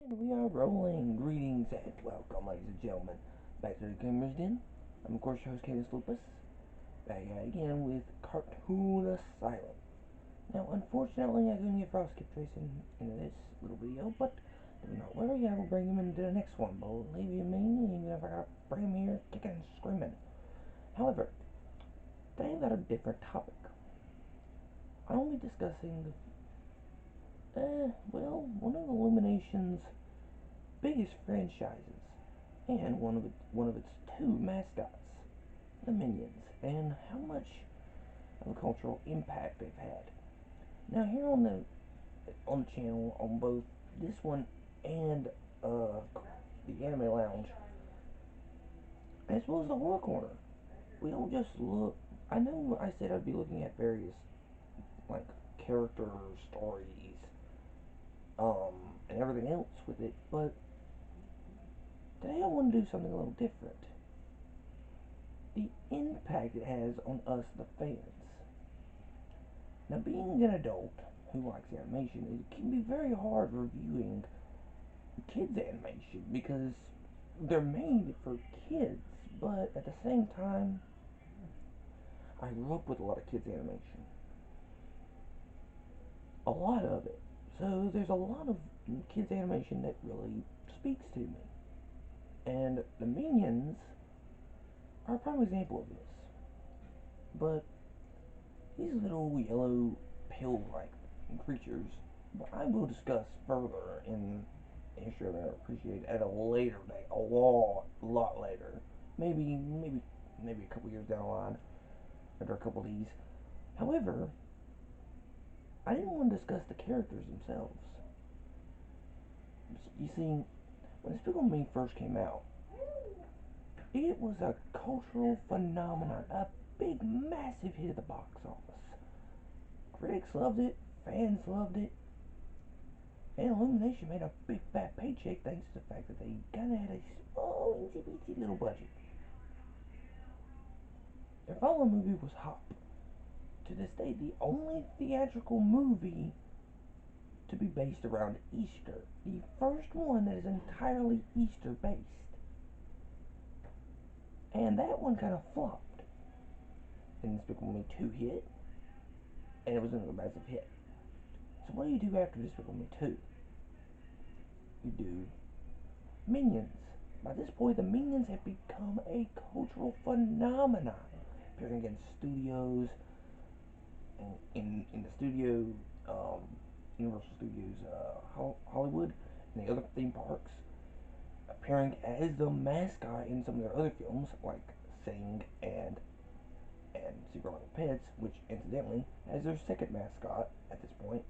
And we are rolling. Greetings and welcome, ladies and gentlemen, back to the Gamers Den. I'm, of course, your host, Cadence Lupus, back again with Cartoon Asylum. Now, unfortunately, I couldn't get Frost Skip Trace into this little video, but do not worry, I will bring him into the next one. Believe you me, even if I gotta bring him here kicking and screaming. However, today I've got a different topic. I will be discussing, one of Illumination's biggest franchises, and one of its two mascots, the Minions, and how much of a cultural impact they've had. Now, here on the channel, on both this one and the Anime Lounge, as well as the Horror Corner, we don't just look. I know I said I'd be looking at various like character stories, and everything else with it, but today I want to do something a little different. The impact it has on us, the fans. Now, being an adult who likes animation, it can be very hard reviewing kids' animation because they're made for kids, but at the same time, I grew up with a lot of kids' animation. A lot of it. So there's a lot of kids' animation that really speaks to me. And the Minions are a prime example of this. But these little yellow pill-like creatures, but I will discuss further in history of appreciate at a later date, a lot later, maybe a couple years down the line, after a couple of these. However, I didn't want to discuss the characters themselves. You see, when Despicable Me first came out, it was a cultural phenomenon, a big, massive hit at the box office. Critics loved it, fans loved it, and Illumination made a big fat paycheck thanks to the fact that they kinda had a small, easy peasy little budget. Their follow-up movie was Hop. To this day, the only theatrical movie to be based around Easter. The first one that is entirely Easter based. And that one kind of flopped. And Despicable Me 2 hit, and it was another massive hit. So what do you do after Despicable Me 2? You do Minions. By this point, the Minions have become a cultural phenomenon, appearing in studios, and in the studio, um, Universal Studios, Hollywood, and the other theme parks, appearing as the mascot in some of their other films, like Sing and Secret Life of Pets, which incidentally has their second mascot at this point,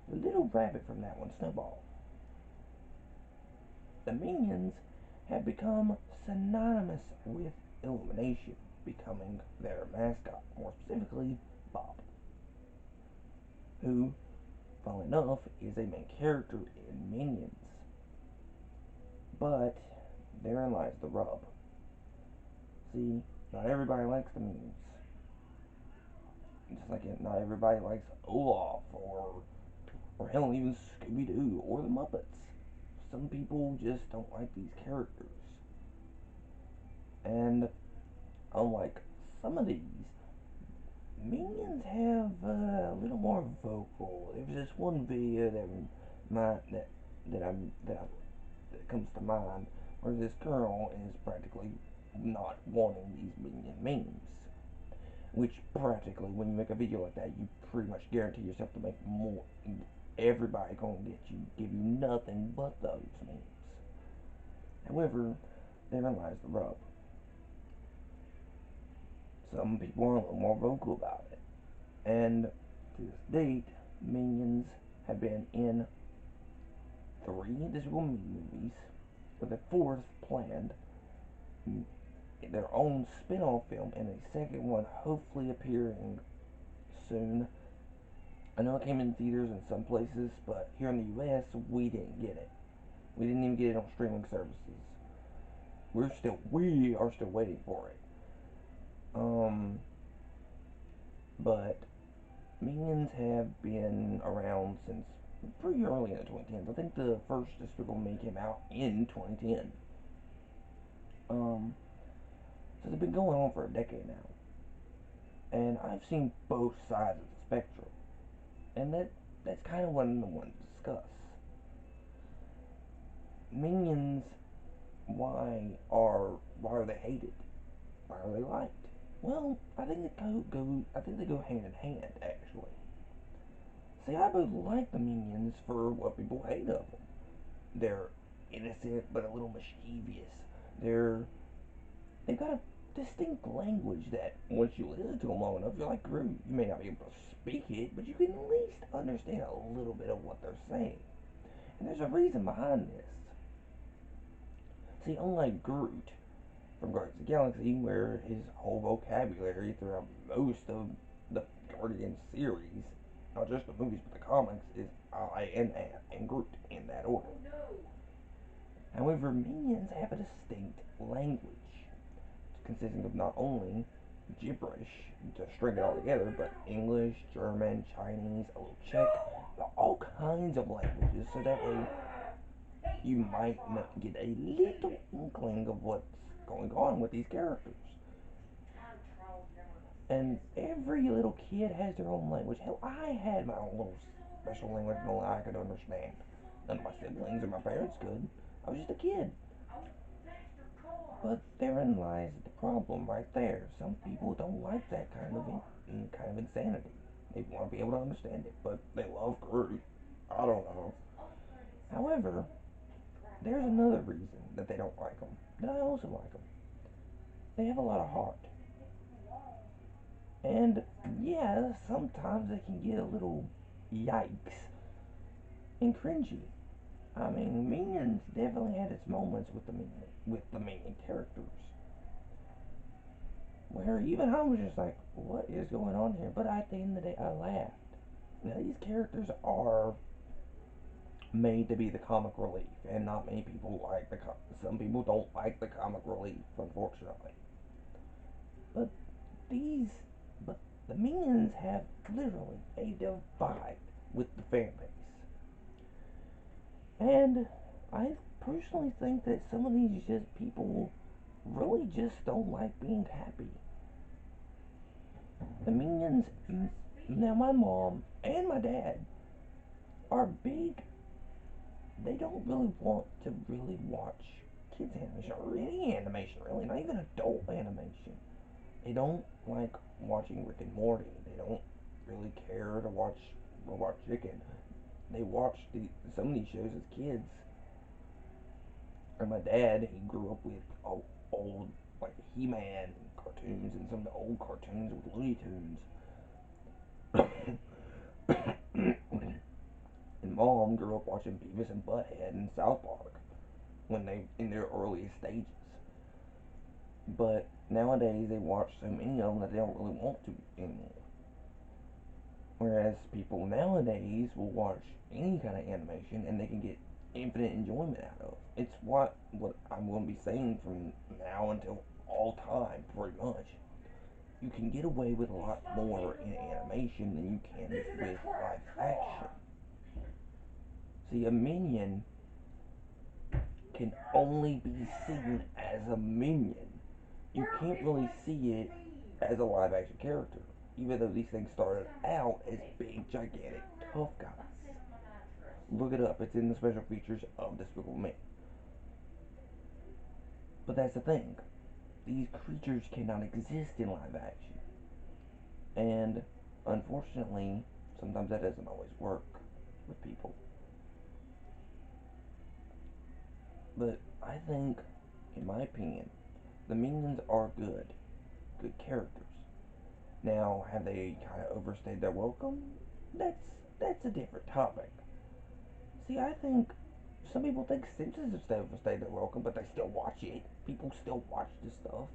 the little rabbit from that one, Snowball. The Minions have become synonymous with Illumination, becoming their mascot, more specifically, Bob, who, funnily enough, is a main character in Minions. But therein lies the rub. See, not everybody likes the Minions. Just like not everybody likes Olaf or hell, even Scooby Doo or the Muppets. Some people just don't like these characters. And unlike some of these, Minions have a little more vocal. There's this one video my, that that I'm that comes to mind where this girl is practically not wanting these Minion memes. Which practically, when you make a video like that, you pretty much guarantee yourself to make more. Everybody gonna give you nothing but those memes. However, therein lies the rub. Some people are a little more vocal about it. And to this date, Minions have been in 3 Despicable Me movies, with a fourth planned, their own spin-off film, and a second one hopefully appearing soon. I know it came in theaters in some places, but here in the US, we didn't get it. We didn't even get it on streaming services. We are still waiting for it. Um, but Minions have been around since pretty early in the 2010s. I think the first Despicable Me came out in 2010. Um, so they've been going on for a decade now, and I've seen both sides of the spectrum, and that's kind of what I want to discuss. Minions, why are they hated? Why are they liked? Well, I think they go hand in hand actually. See, I both like the minions for what people hate of them. They're innocent but a little mischievous. They're they've got a distinct language that once you listen to them long enough, you're like Groot. You may not be able to speak it, but you can at least understand a little bit of what they're saying. And there's a reason behind this. See, unlike Groot from Guardians of the Galaxy, where his whole vocabulary throughout most of the Guardians series, not just the movies but the comics, is I and Groot in that order. However, minions have a distinct language consisting of not only gibberish to string it all together, but English, German, Chinese, a little Czech, all kinds of languages, so that way you might not get a little inkling of what's going on with these characters. And every little kid has their own language. Hell, I had my own little special language and only I could understand. None of my siblings or my parents could. I was just a kid. But therein lies the problem right there. Some people don't like that kind of insanity. They want to be able to understand it, but they love Groot. I don't know. However, there's another reason that they don't like them. That I also like them. They have a lot of heart. And yeah, sometimes they can get a little yikes and cringy. I mean, Minions definitely had its moments with the Minion characters, where even I was just like, "What is going on here?" But at the end of the day, I laughed. Now these characters are made to be the comic relief, and not many people like some people don't like the comic relief, unfortunately. But these, but the Minions have literally a divide with the fan base. And I personally think that some of these just people really just don't like being happy. The Minions, now my mom and my dad are big. They don't really want to really watch kids animation or any animation really, not even adult animation. They don't like watching Rick and Morty. They don't really care to watch Robot Chicken. They watched some of these shows as kids. And my dad, he grew up with old like He-Man cartoons and some of the old cartoons with Looney Tunes. And mom grew up watching Beavis and Butthead and South Park when they in their earliest stages. But nowadays they watch so many of them that they don't really want to anymore. Whereas people nowadays will watch any kind of animation and they can get infinite enjoyment out of. It's what I'm going to be saying from now until all time, pretty much. You can get away with a lot more in animation than you can with live action. See, a minion can only be seen as a minion. You can't really see it as a live action character, even though these things started out as big, gigantic, tough guys. Look it up, it's in the special features of Despicable Me. But that's the thing, these creatures cannot exist in live action. And unfortunately, sometimes that doesn't always work with people. But I think, in my opinion, the minions are good characters. Now, have they kind of overstayed their welcome? That's a different topic. See, I think some people think Simpsons have overstayed their welcome, but they still watch it. People still watch this stuff,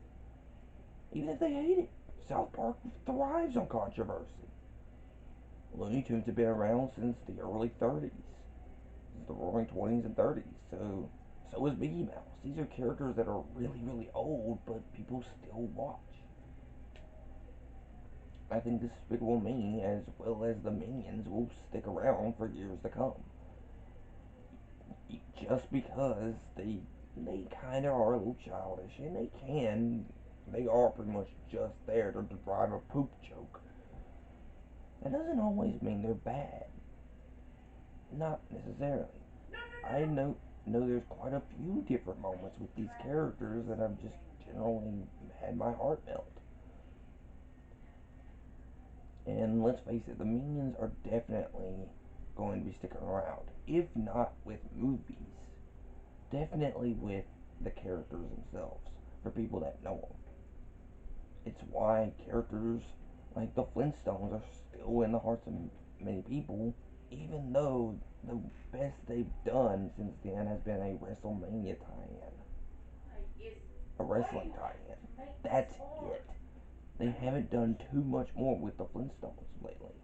even if they hate it. South Park thrives on controversy. Looney Tunes have been around since the early 30s, since the Roaring 20s and 30s. So is Mickey Mouse. These are characters that are really old, but people still watch. I think Despicable Me, as well as the Minions, will stick around for years to come. Just because they kind of are a little childish, and they are pretty much just there to drive a poop joke. That doesn't always mean they're bad. Not necessarily. I know there's quite a few different moments with these characters that have just generally had my heart melt. And let's face it, the Minions are definitely going to be sticking around. If not with movies, definitely with the characters themselves, for people that know them. It's why characters like the Flintstones are still in the hearts of many people, even though the best they've done since then has been a WrestleMania tie-in. A wrestling tie-in. That's it. They haven't done too much more with the Flintstones lately.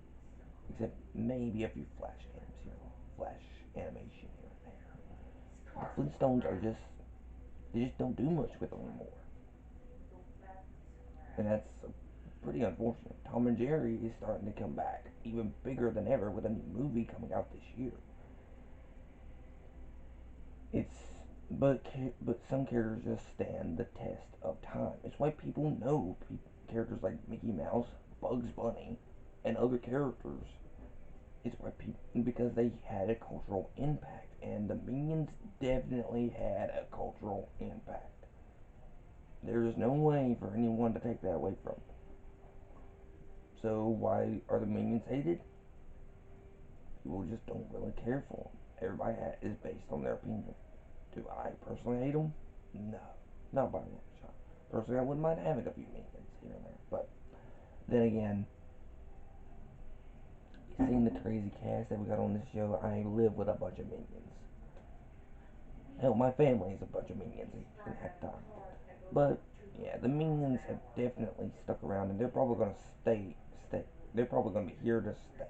Except maybe a few flash games, flash animation here and there. The Flintstones are just, they just don't do much with them anymore. And that's pretty unfortunate. Tom and Jerry is starting to come back, even bigger than ever, with a new movie coming out this year. It's but some characters just stand the test of time. It's why people know characters like Mickey Mouse, Bugs Bunny, and other characters. It's why people because they had a cultural impact, and the Minions definitely had a cultural impact. There is no way for anyone to take that away from them. So why are the Minions hated? People just don't really care for them. Everybody is based on their opinion. Do I personally hate them? No, not by a long shot. Personally, I wouldn't mind having a few Minions here and there, but then again, seeing the crazy cast that we got on this show, I live with a bunch of Minions. Hell, my family is a bunch of Minions in half time. But yeah, the Minions have definitely stuck around, and they're probably gonna stay. They're probably gonna be here to stay.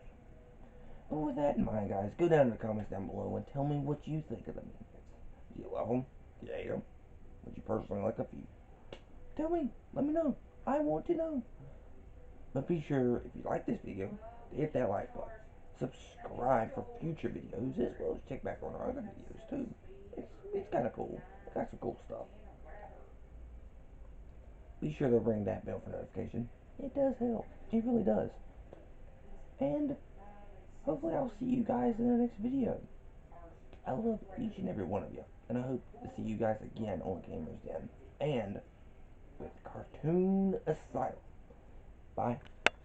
But with that in mind, guys, go down in the comments down below and tell me what you think of the Minions. Do you love them? Do you hate them? Would you personally like a few? Tell me. Let me know. I want to know. But be sure, if you like this video, to hit that like button. Subscribe for future videos, as well as check back on our other videos, too. It's kind of cool. We got some cool stuff. Be sure to ring that bell for notification. It does help. It really does. And hopefully I'll see you guys in the next video. I love each and every one of you. And I hope to see you guys again on Gamers Den. And with Cartoon Asylum. Bye.